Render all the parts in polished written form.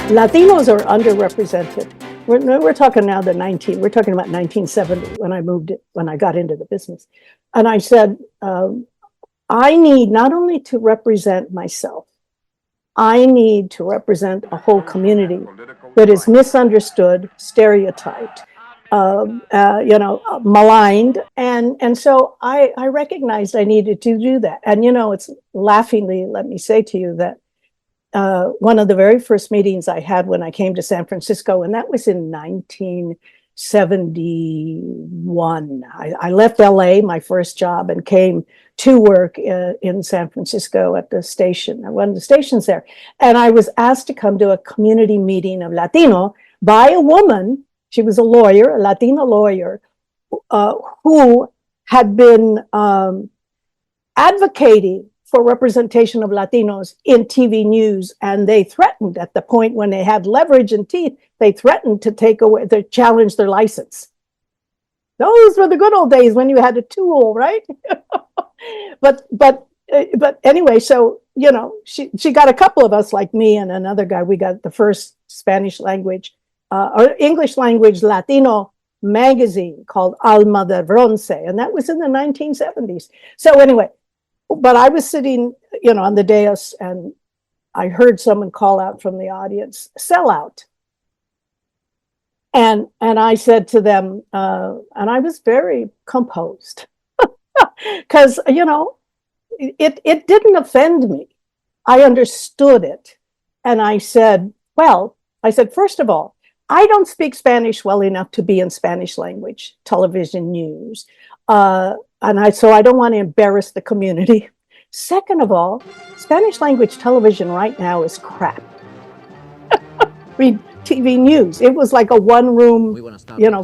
Latinos are underrepresented. We're talking now we're talking about 1970 when I got into the business. And I said, I need not only to represent myself, I need to represent a whole community that is misunderstood, stereotyped, maligned. And so I recognized I needed to do that. And, it's laughingly, let me say to you that one of the very first meetings I had when I came to San Francisco, and that was in 1971. I left LA, my first job, and came to work in San Francisco at the station, at one of the stations there. And I was asked to come to a community meeting of Latino by a woman. She was a lawyer, a Latina lawyer, who had been advocating for representation of Latinos in TV news. And they threatened, at the point when they had leverage and teeth, they threatened to challenge their license. Those were the good old days when you had a tool, right? But anyway, so, she got a couple of us, like me and another guy. We got the first Spanish language or English language Latino magazine called Alma de Bronce. And that was in the 1970s. So anyway, but I was sitting, on the dais, and I heard someone call out from the audience, "Sell out." And I said to them, and I was very composed, because, it didn't offend me. I understood it. And I said, first of all, I don't speak Spanish well enough to be in Spanish language television news. So I don't want to embarrass the community. Second of all, Spanish language television right now is crap. Read TV news. It was like a one-room,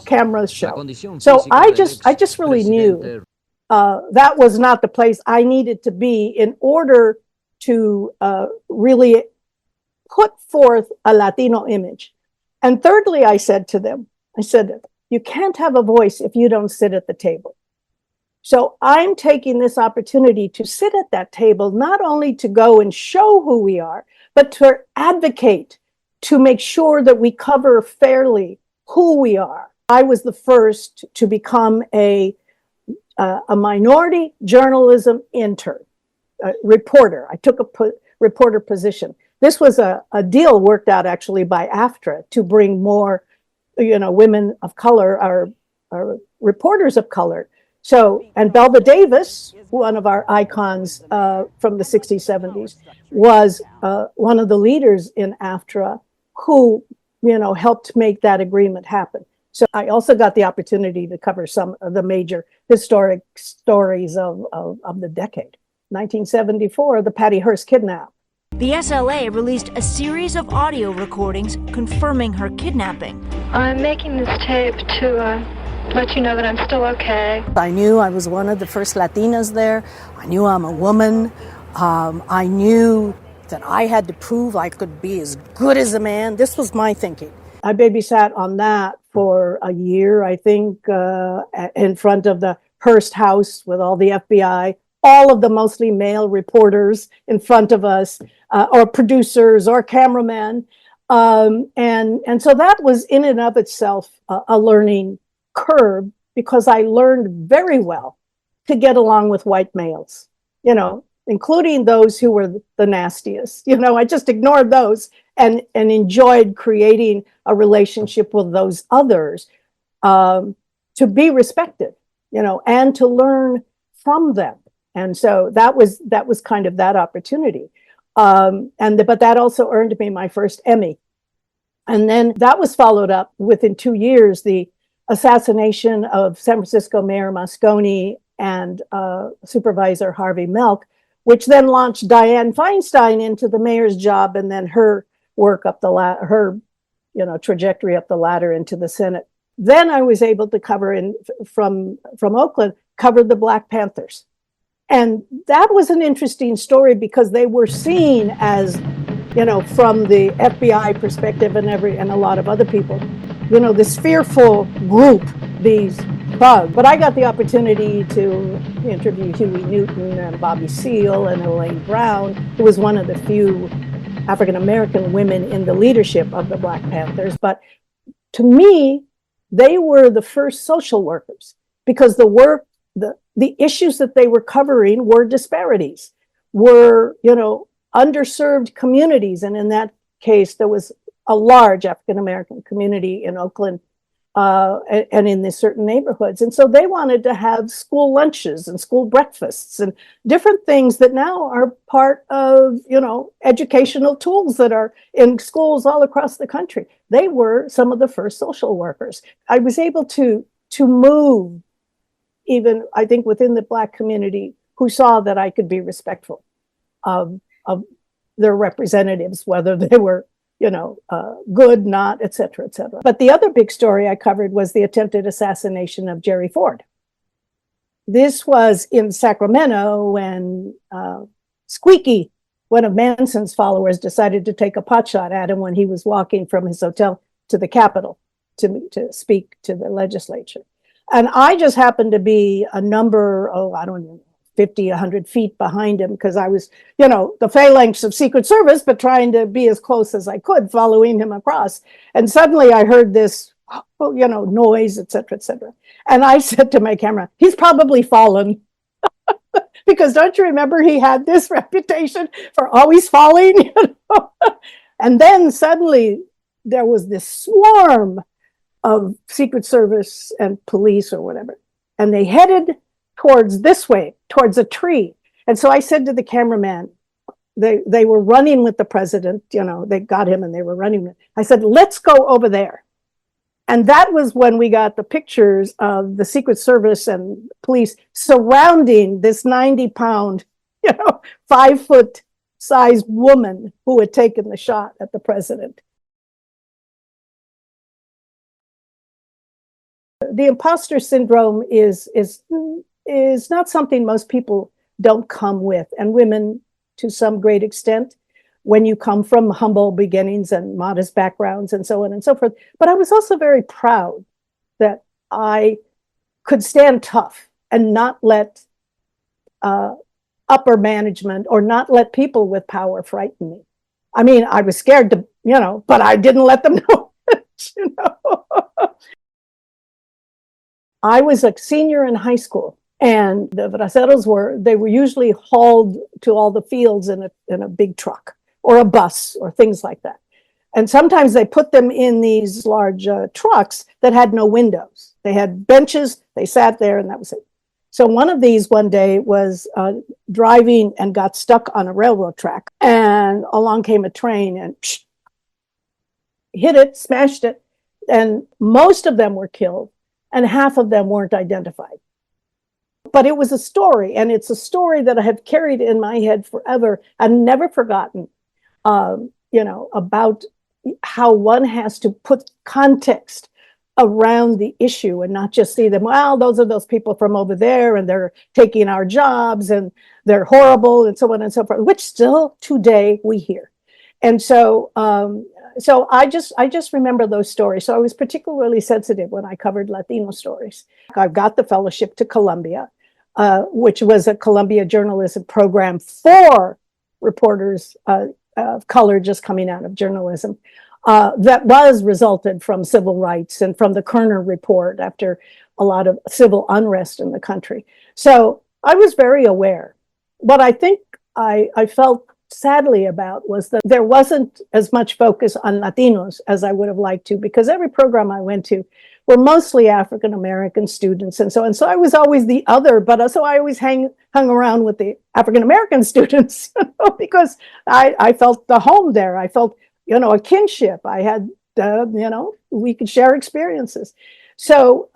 camera show. So I just really knew that was not the place I needed to be in order to really put forth a Latino image. And thirdly, I said to them, you can't have a voice if you don't sit at the table. So I'm taking this opportunity to sit at that table, not only to go and show who we are, but to advocate, to make sure that we cover fairly who we are. I was the first to become a minority journalism intern, reporter. I took a reporter position. This was a deal worked out actually by AFTRA to bring more, women of color, or reporters of color. So, and Belva Davis, one of our icons from the 60s, 70s, was one of the leaders in AFTRA who, helped make that agreement happen. So I also got the opportunity to cover some of the major historic stories of the decade. 1974, the Patty Hearst kidnap. The SLA released a series of audio recordings confirming her kidnapping. I'm making this tape to let you know that I'm still okay. I knew I was one of the first Latinas there. I knew I'm a woman. I knew that I had to prove I could be as good as a man. This was my thinking. I babysat on that for a year, I think, in front of the Hearst house with all the FBI, all of the mostly male reporters in front of us, or producers or cameramen. And so that was in and of itself a learning curve, because I learned very well to get along with white males, including those who were the nastiest. I just ignored those and enjoyed creating a relationship with those others, to be respected, and to learn from them. And so that was kind of that opportunity. But that also earned me my first Emmy. And then that was followed up within 2 years, the assassination of San Francisco Mayor Moscone and Supervisor Harvey Milk, which then launched Dianne Feinstein into the mayor's job, and then her work up her trajectory up the ladder into the Senate. Then I was able to cover from Oakland, covered the Black Panthers. And that was an interesting story because they were seen as, from the FBI perspective and a lot of other people, this fearful group, these thugs. But I got the opportunity to interview Huey Newton and Bobby Seale and Elaine Brown, who was one of the few African American women in the leadership of the Black Panthers. But to me, they were the first social workers, because the issues that they were covering were disparities, were, underserved communities. And in that case, there was a large African American community in Oakland, and in these certain neighborhoods. And so they wanted to have school lunches and school breakfasts and different things that now are part of, educational tools that are in schools all across the country. They were some of the first social workers. I was able to move, even, I think, within the Black community, who saw that I could be respectful of their representatives, whether they were good, not, et cetera, et cetera. But the other big story I covered was the attempted assassination of Jerry Ford. This was in Sacramento when Squeaky, one of Manson's followers, decided to take a potshot at him when he was walking from his hotel to the Capitol to speak to the legislature. And I just happened to be a number, I don't know, 50, 100 feet behind him, because I was, the phalanx of Secret Service, but trying to be as close as I could, following him across. And suddenly I heard this, noise, et cetera, et cetera. And I said to my camera, he's probably fallen. Because don't you remember, he had this reputation for always falling? And then suddenly there was this swarm of Secret Service and police or whatever. And they headed towards this way, towards a tree. And so I said to the cameraman, they were running with the president, they got him and they were running. I said, let's go over there. And that was when we got the pictures of the Secret Service and police surrounding this 90-pound, 5-foot sized woman who had taken the shot at the president. The imposter syndrome is not something most people don't come with, and women to some great extent, when you come from humble beginnings and modest backgrounds and so on and so forth. But I was also very proud that I could stand tough and not let upper management or not let people with power frighten me. I mean, I was scared to, but I didn't let them know it, I was a senior in high school, and the braceros were usually hauled to all the fields in a big truck or a bus or things like that. And sometimes they put them in these large trucks that had no windows. They had benches, they sat there, and that was it. So one of these one day was driving and got stuck on a railroad track, and along came a train and hit it, smashed it, and most of them were killed, and half of them weren't identified. But it was a story, and it's a story that I have carried in my head forever and never forgotten, about how one has to put context around the issue and not just see them, well, those are those people from over there and they're taking our jobs and they're horrible and so on and so forth, which still today we hear. And so I just remember those stories. So I was particularly sensitive when I covered Latino stories. I got the fellowship to Columbia, which was a Columbia journalism program for reporters of color just coming out of journalism. That was resulted from civil rights and from the Kerner report after a lot of civil unrest in the country. So I was very aware. What I think I felt sadly about was that there wasn't as much focus on Latinos as I would have liked to, because every program I went to were mostly African-American students. And so I was always the other, but so I always hung around with the African-American students because I felt the home there. I felt, a kinship. I had, we could share experiences. So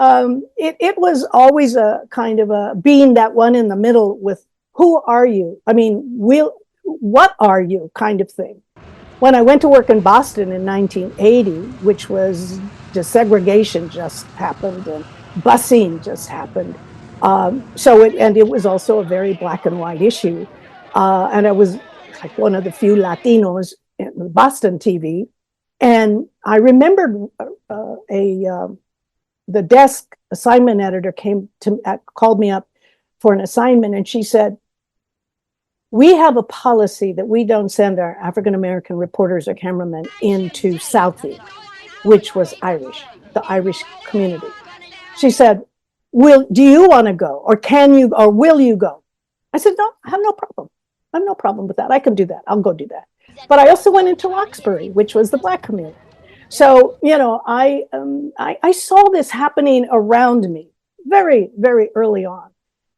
it was always a kind of a being that one in the middle with, who are you? I mean, what are you kind of thing. When I went to work in Boston in 1980, which was desegregation just happened and busing just happened. It was also a very black and white issue. And I was like one of the few Latinos in Boston TV. And I remembered the desk assignment editor called me up for an assignment, and she said, we have a policy that we don't send our African-American reporters or cameramen into Southie, which was Irish, the Irish community. She said, do you want to go, or can you, or will you go? I said, no, I have no problem. I have no problem with that. I can do that. I'll go do that. But I also went into Roxbury, which was the Black community. So, you know, I saw this happening around me very, very early on.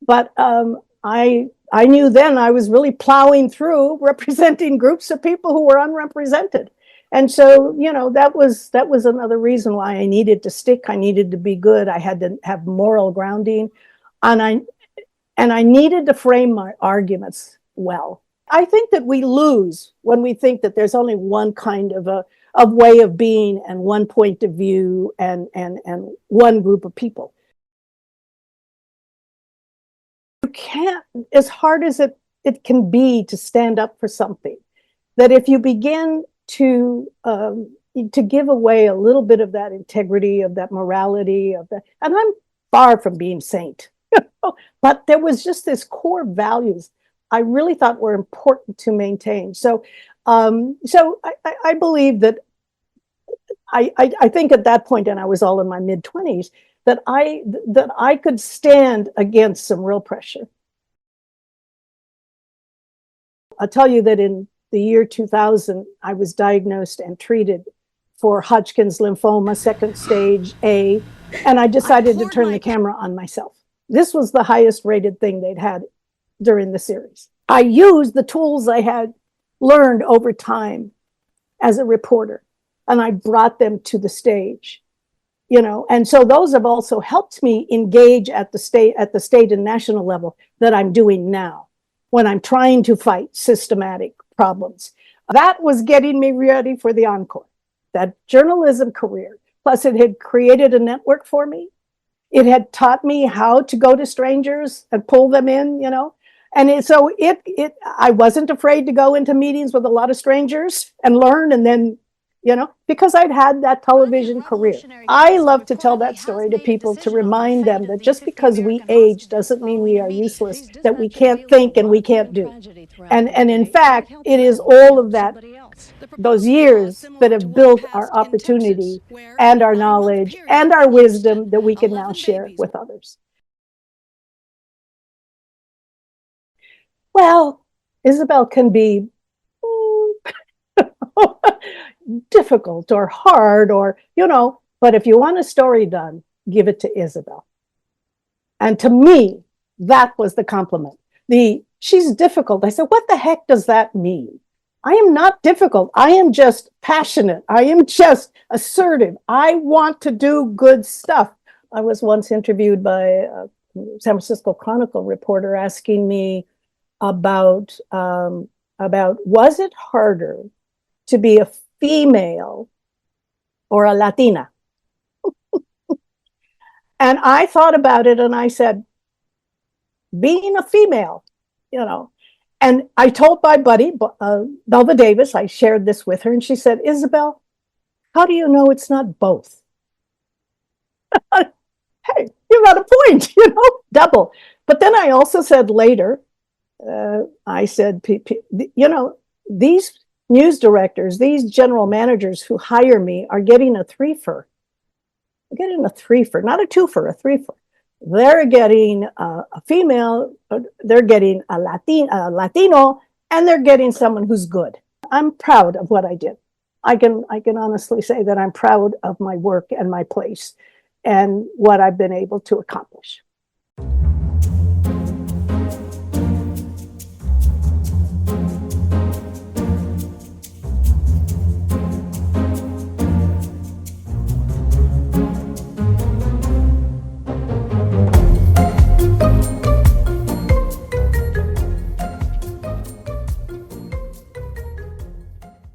But I knew then I was really plowing through representing groups of people who were unrepresented. And so, you know, that was another reason why I needed to stick. I needed to be good. I had to have moral grounding. And I needed to frame my arguments well. I think that we lose when we think that there's only one kind of way of being and one point of view and one group of people. You can't, as hard as it can be to stand up for something, that if you begin to give away a little bit of that integrity, of that morality, of that, and I'm far from being saint, but there was just this core values I really thought were important to maintain. So, I believe that I think at that point, and I was all in my mid-20s, that I could stand against some real pressure. I'll tell you that in the year 2000, I was diagnosed and treated for Hodgkin's lymphoma, second stage A, and I decided to turn the camera on myself. This was the highest rated thing they'd had during the series. I used the tools I had learned over time as a reporter, and I brought them to the stage, you know, and so those have also helped me engage at the state and national level that I'm doing now when I'm trying to fight systematic problems. That was getting me ready for the encore, that journalism career. Plus, it had created a network for me. It had taught me how to go to strangers and pull them in, you know. And I wasn't afraid to go into meetings with a lot of strangers and learn, and then, you know, because I'd had that television career. I love to tell that story to people to remind them that just because we age doesn't mean we are useless, that we can't think and we can't do. And in fact, it is all of that, those years that have built our opportunity and our knowledge and our wisdom that we can now share with others. Well, Ysabel can be difficult or hard, or, you know, but if you want a story done, give it to Ysabel. And to me, that was the compliment. She's difficult. I said, what the heck does that mean? I am not difficult. I am just passionate. I am just assertive. I want to do good stuff. I was once interviewed by a San Francisco Chronicle reporter asking me about was it harder to be a female or a Latina? And I thought about it and I said, being a female, you know. And I told my buddy, Belva Davis, I shared this with her, and she said, Ysabel, how do you know it's not both? Hey, you got a point, you know, double. But then I also said later, I said, you know, these news directors, these general managers who hire me are getting a threefer. They're getting a threefer, not a twofer, a threefer. They're getting a female, they're getting a Latino, and they're getting someone who's good. I'm proud of what I did. I can honestly say that I'm proud of my work and my place and what I've been able to accomplish.